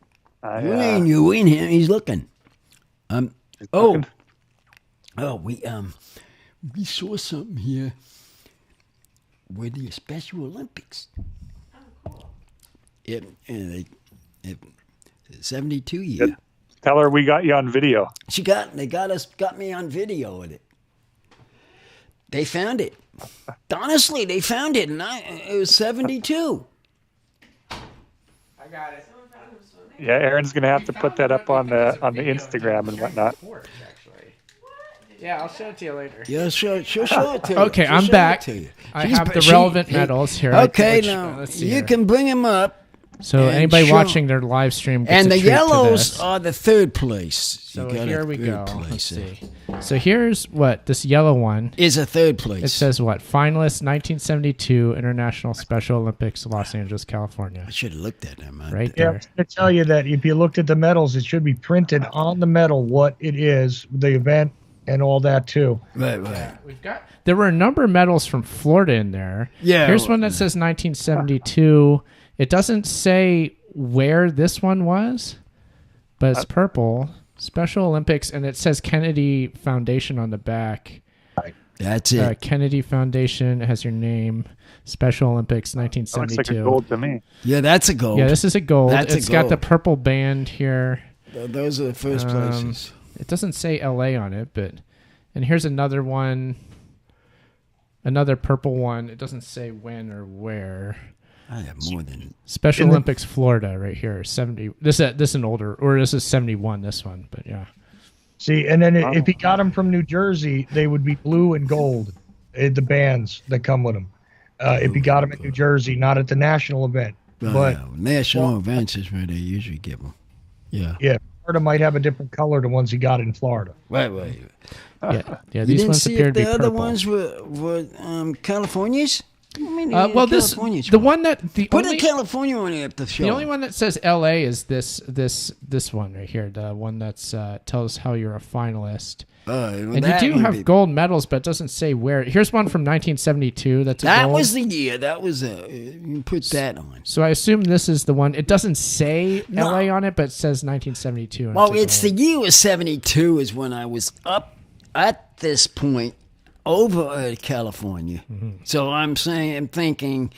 You win him. He's looking. Looking. We saw something here with the Special Olympics. It 72 year. Yep. Tell her we got you on video. Got me on video with it. They found it. Honestly, they found it, and it was 72. I got it. Yeah, Aaron's gonna have to put that up on the Instagram and whatnot. Yeah, I'll show it to you later. Yeah, she'll show it to you. Okay, I'm back. I have the relevant medals here. Okay, now you can bring them up. So anybody watching their live stream gets and a the treat yellows to this. are the third place. So here we go. Let's see. So here's what this yellow one is a third place. It says what? Finalist 1972 International Special Olympics, Los Angeles, California. I should have looked at them. Right there. Yeah, I tell you that if you looked at the medals, it should be printed on the medal what it is, the event, and all that too. Right. There were a number of medals from Florida in there. Yeah. Here's one that says 1972. It doesn't say where this one was, but it's purple. Special Olympics, and it says Kennedy Foundation on the back. That's it. Kennedy Foundation has your name. Special Olympics 1972. Looks like a gold to me. Yeah, that's a gold. Yeah, this is a gold. It's got the purple band here. Those are the first places. It doesn't say LA on it, and here's another one. Another purple one. It doesn't say when or where. I have more than Special Olympics Florida right here. 70. This is an older, or this is 71. This one, but yeah. See, and then if he got them from New Jersey, they would be blue and gold. The bands that come with them. If he got them in New Jersey, not at the national event, but national events is where they usually give them. Yeah. Yeah. Florida might have a different color than ones he got in Florida. Right. Yeah. These ones appear to be purple. The other ones were California's. The one that put a California one up the show. The only one that says L.A. is this one right here. The one that's tells how you're a finalist. And you do have gold medals, but it doesn't say where. Here's one from 1972. That was the year. That was you put that on. So I assume this is the one. It doesn't say L.A. on it, but it says 1972. Well, it's the year of 72 is when I was up at this point. Over California. Mm-hmm. So I'm thinking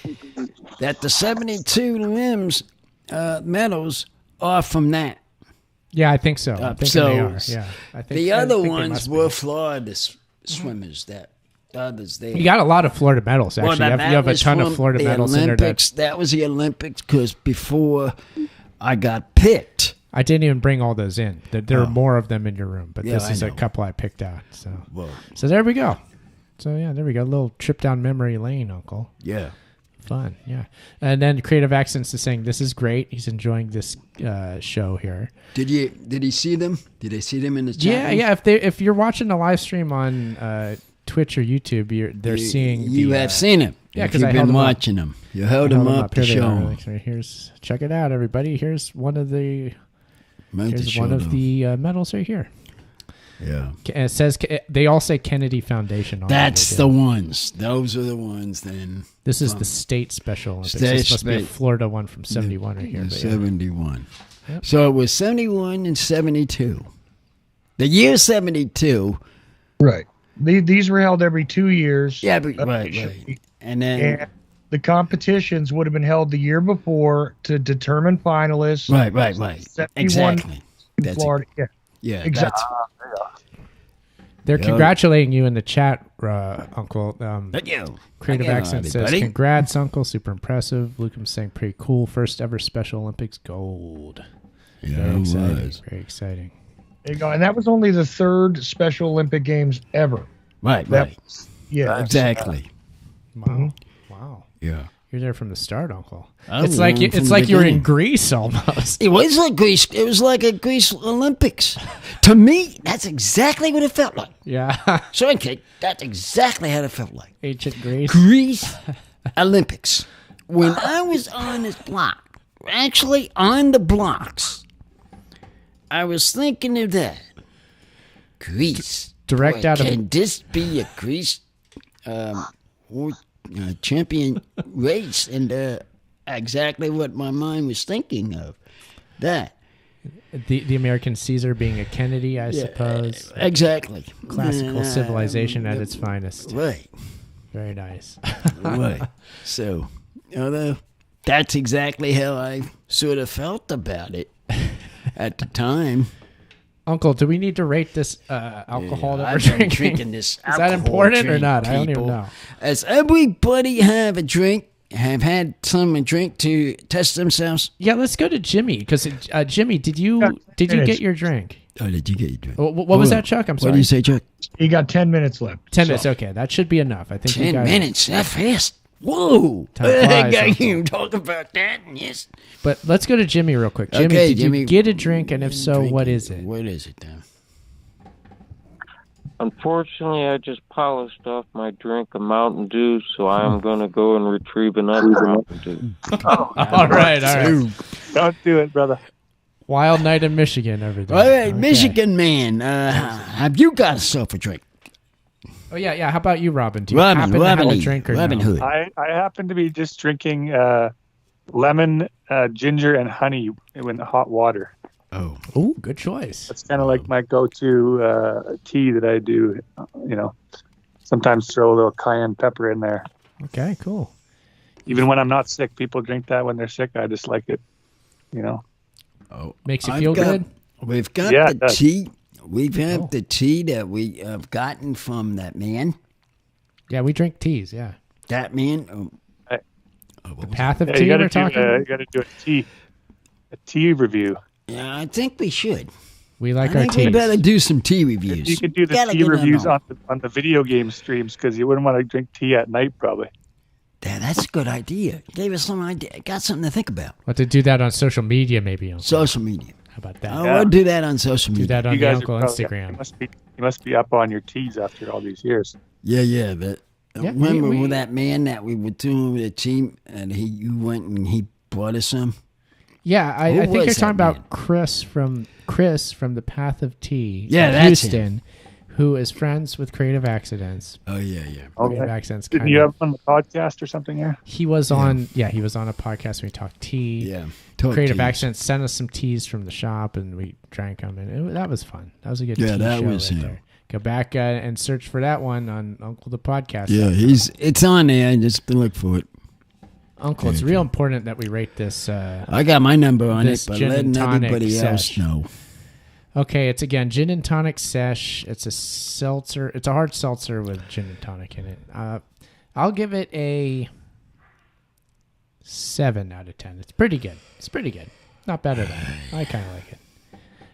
that the 72 limbs medals are from that. Yeah, I think so. I think they are. Yeah, I think the other ones were Florida swimmers. That others there. You got a lot of Florida medals. Actually, you have a ton of Florida medals in there. That was the Olympics because before I got picked. I didn't even bring all those in. There are more of them in your room, but this is a couple I picked out. So there we go. So, yeah, there we go. A little trip down memory lane, Uncle. Yeah. Fun, yeah. And then Creative Accents is saying, this is great. He's enjoying this show here. Did he see them? Did they see them in the chat? Yeah. If you're watching the live stream on Twitch or YouTube, they're seeing You have seen them. Yeah, because I've been watching them. You held them up to show them. Check it out, everybody. Here's one of the medals right here. Yeah. It says they all say Kennedy Foundation on it. That's the ones. Those are the ones then. This is the state Special Olympics. This must be a Florida one from 71 right here. 71. Yep. So it was 71 and 72. The year 72. Right. These were held every 2 years. Yeah, right. And then the competitions would have been held the year before to determine finalists. Right. Exactly. In Florida. Yeah. Yeah, exactly. They're congratulating you in the chat, Uncle. Thank you. Creative Accent says, congrats, Uncle. Super impressive. Lucas saying, pretty cool. First ever Special Olympics gold. Yeah, very exciting. Was. Very exciting. There you go. And that was only the 3rd Special Olympic Games ever. Right. Yeah. Exactly. Wow. Wow. Yeah. You're there from the start, Uncle. It's like you were in Greece almost. It was like Greece. It was like a Greece Olympics. To me, that's exactly what it felt like. Yeah. Sorry, kid. That's exactly how it felt like. Ancient Greece. Greece Olympics. When I was on this block, actually on the blocks, I was thinking of that. Greece. Direct out of. Can this be a Greece champion race? And exactly what my mind was thinking of. That. The American Caesar being a Kennedy, I suppose. Exactly. Classical civilization at its finest. Right. Very nice. Right. So, that's exactly how I sort of felt about it at the time. Uncle, do we need to rate this alcohol that we're I've been drinking this alcohol. Is that important or not? People. I don't even know. Has everybody have a drink? Have had some drink to test themselves? Yeah, let's go to Jimmy because Jimmy, did you get your drink? Oh, did you get your drink? What was that, Chuck? I'm sorry. What did you say, Chuck? You got 10 minutes left. 10 minutes. Okay, that should be enough. I think 10 minutes. That fast. Whoa! I can talk about that. Yes. But let's go to Jimmy real quick. Jimmy, okay, did you get a drink, and if so, what is it? What is it, then? Unfortunately, I just polished off my drink of Mountain Dew, so I'm going to go and retrieve another Mountain Dew. All right. Don't do it, brother. Wild night in Michigan, everything. All right, okay. Michigan man, have you got yourself a drink? Oh, yeah. How about you, Robin? Do you happen to have a drink or Robin no? Hood. I happen to be just drinking lemon, ginger, and honey in hot water. Oh, good choice. That's kind of like my go-to tea that I do. Sometimes throw a little cayenne pepper in there. Okay, cool. Even when I'm not sick, people drink that when they're sick. I just like it, Makes you feel good? We've got the tea. We've had the tea that we have gotten from that man. Yeah, we drink teas, yeah. That man? The path of tea we're talking about? You got to do a tea review. Yeah, I think we should. We like our teas. We better do some tea reviews. You could do the tea reviews on the video game streams because you wouldn't want to drink tea at night, probably. Yeah, that's a good idea. Gave us some idea. Got something to think about. What to do that on social media, maybe? Social media. How about that? We'll do that on social media. Do that on the Uncle Instagram. You must be up on your teas after all these years. Yeah, but remember with that man that we were doing with a team, and you went and he brought us some. Yeah, I think you're talking about Chris from the Path of Tea. Yeah, that's Houston, him. Who is friends with Creative Accidents. Oh yeah. Creative Accidents. Didn't you have him on the podcast or something here? He was on. Yeah, he was on a podcast. We talked tea. Yeah. Creative Accidents sent us some teas from the shop, and we drank them, and that was fun. That was a good. tea that show was him. there. Go back and search for that one on Uncle the Podcast. Yeah, it's on there. Just look for it. Uncle, it's real important that we rate this. I got my number on it, but letting everybody else know. Okay, it's again Gin and Tonic Sesh. It's a seltzer. It's a hard seltzer with gin and tonic in it. I'll give it a 7 out of 10. It's pretty good. Not bad at all. I kind of like it.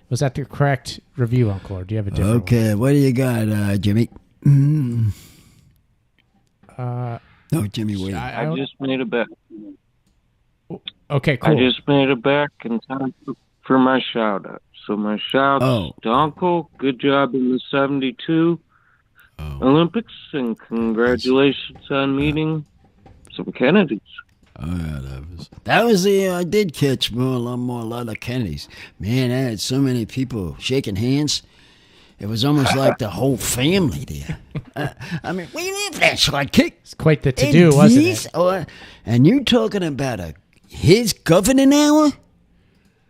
Was that the correct review, Uncle, or do you have a different one? What do you got, Jimmy? No, Jimmy, wait. I just made a bet. Okay, cool. I just made a bet in time for my shout-out. So my shout-out to Uncle. Good job in the 72 Olympics, and congratulations on meeting some Kennedys. Oh, yeah, that was I did catch a lot of Kennedys. Man, I had so many people shaking hands. It was almost like the whole family there. I mean, we live that sidekick. It's quite the to-do, wasn't it? And you talking about his governing hour?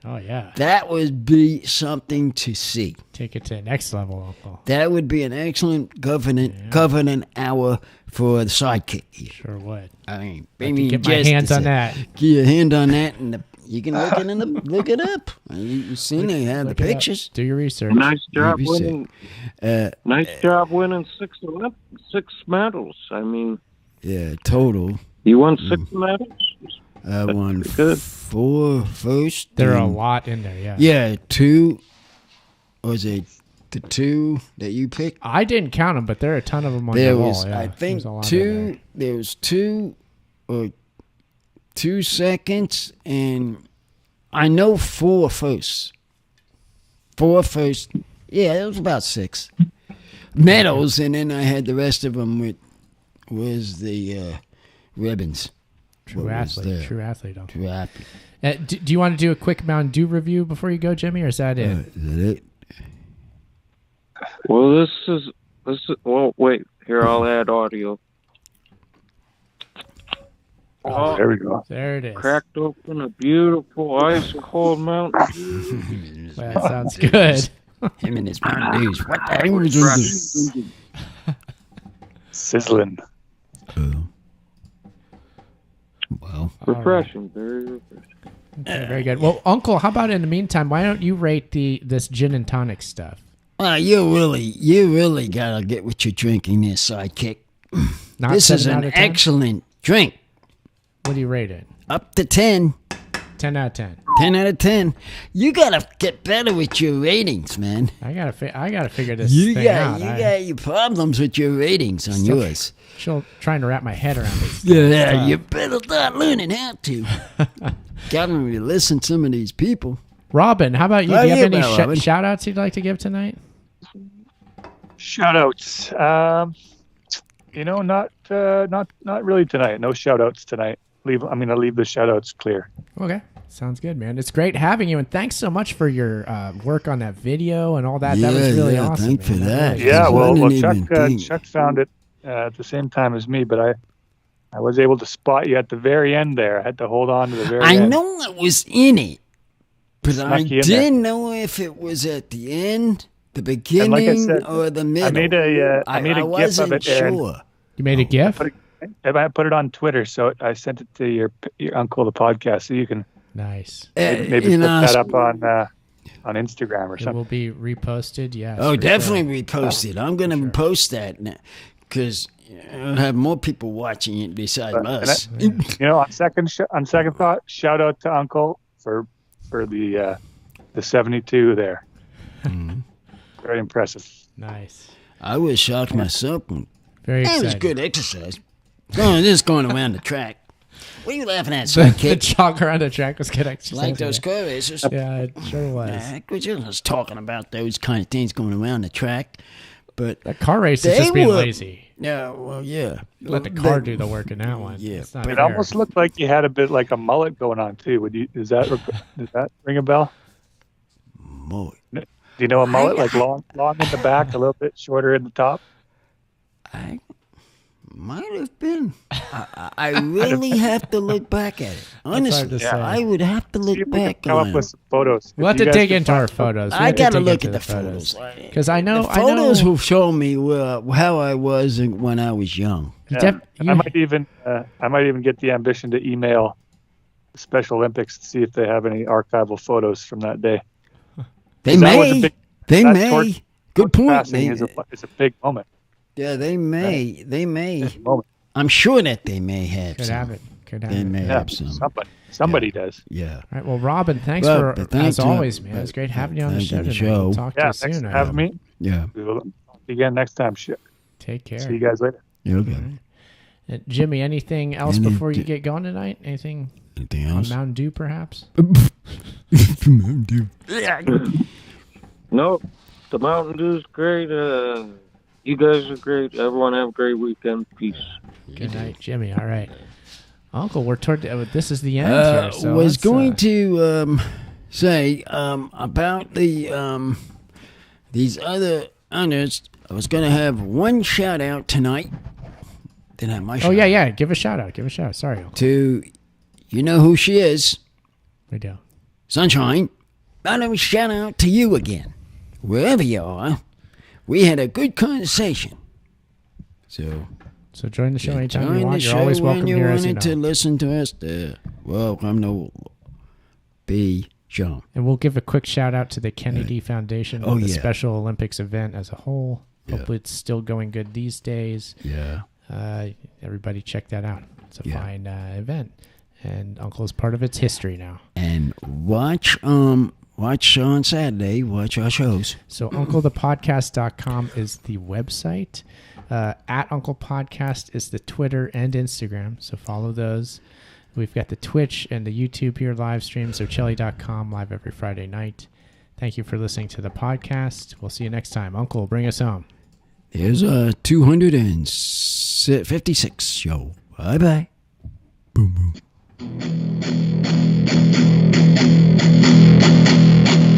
Oh, yeah. That would be something to see. Take it to the next level, Uncle. That would be an excellent governing hour for the sidekick here. Sure would. I mean, get my hands on that. Get your hand on that, and You can look it up. You've seen they have the pictures. Do your research. Nice job winning. Nice job winning six medals. I mean, yeah, total. You won 6 medals. I won good. 4 first. There are a lot in there. Yeah. Yeah, 2. Was it the 2 that you picked? I didn't count them, but there are a ton of them on the wall. Yeah, I think 2. There was 2 or 2 seconds, and I know 4 firsts. 4 first. Yeah, it was about 6 medals, and then I had the rest of them with the ribbons. True athlete. True athlete. True athlete. Do you want to do a quick Mountain Dew review before you go, Jimmy, or is that it? Is that it? Well, this is. Well, wait. Here, I'll add audio. Oh, there we go. There it is. Cracked open a beautiful ice cold Mountain Dew. Well, that sounds good. Him and his Mountain Dews. What the hell was this? Sizzling. Well, refreshing, very refreshing. Okay, very good. Well, Uncle, how about in the meantime, why don't you rate this gin and tonic stuff? You really gotta get what you're drinking there, sidekick. This is an excellent drink. What do you rate it? Up to 10. 10 out of 10. 10 out of 10. You gotta get better with your ratings, man. I gotta figure this thing out. You got your problems with your ratings on yours. Still trying to wrap my head around this. Yeah, you better start learning how to. Gotta listen to some of these people. Robin, how about you? Do you have any shout outs you'd like to give tonight? Shout outs. Not really tonight. No shout outs tonight. I'm going to leave the shout outs clear. Okay. Sounds good, man. It's great having you, and thanks so much for your work on that video and all that. That was really awesome. Thanks for that. Yeah, well, Chuck found it at the same time as me, but I was able to spot you at the very end there. I had to hold on to the very end. I know it was in it, but I didn't know if it was at the end, the beginning, or the middle. I made a GIF of it. Sure. You made a GIF? I put it on Twitter, so I sent it to your uncle, the podcast, so you can maybe put that up on Instagram or something. It will be reposted, yes. Oh, definitely reposted. I'm going to post that because I'll have more people watching it besides us. On second thought, shout out to Uncle for the 72 there. Mm-hmm. Very impressive. Nice. I was shocked myself. Very exciting. It was good exercise. Just going around the track. What are you laughing at, sidekick? The jog around the track was good exercise. Like those car racers. Yeah, it sure was. We're just talking about those kind of things going around the track. But that car race is just being lazy. Yeah, well, yeah. Let the car do the work in that one. Yeah, but it almost looked like you had a bit like a mullet going on too. Does that ring a bell? Mullet. Do you know a mullet, like long in the back, a little bit shorter in the top? I might have been. I really have to look back at it. Honestly, I would have to look back come on up with some photos. We'll have to dig into our photos. I got to look at the photos. Because I know the photos will show me how I was when I was young. Yeah. I might even get the ambition to email the Special Olympics to see if they have any archival photos from that day. They may. Good point. It's a big moment. Yeah, they may. They may. I'm sure that they may have. Could have it. They may have some. Somebody does. Yeah. All right. Well, Robin, thanks as always, man. It was great having you on the show today. We'll talk to you soon. Thanks for having me. Yeah. We will talk again next time. Take care. See you guys later. Yeah, okay. Right. Jimmy, anything else before you get going tonight? Anything else? Mountain Dew, perhaps? Mountain Dew. No, the Mountain Dew's great. You guys are great. Everyone have a great weekend. Peace. Good night, Jimmy. All right. Uncle, we're toward this is the end here. So was going to say about the these other honors. I was going to have one shout out tonight. Didn't have my shout out. Yeah. Give a shout out. Sorry, Uncle. To you know who she is. We do. Sunshine. I'll have a shout out to you again. Wherever you are. We had a good conversation. So join the show anytime you want. You're always welcome here, as you know. To listen to us. Welcome to be shown. And we'll give a quick shout out to the Kennedy Foundation and the Special Olympics event as a whole. Hopefully it's still going good these days. Yeah. Everybody check that out. It's a fine event. And Uncle is part of its history now. And watch on Saturday, watch our shows. So UncleThePodcast.com is the website. At Uncle Podcast is the Twitter and Instagram. So follow those. We've got the Twitch and the YouTube here live streams. Ochelli.com live every Friday night. Thank you for listening to the podcast. We'll see you next time. Uncle, bring us home. Here's a 256 show. Bye-bye. Boom, boom.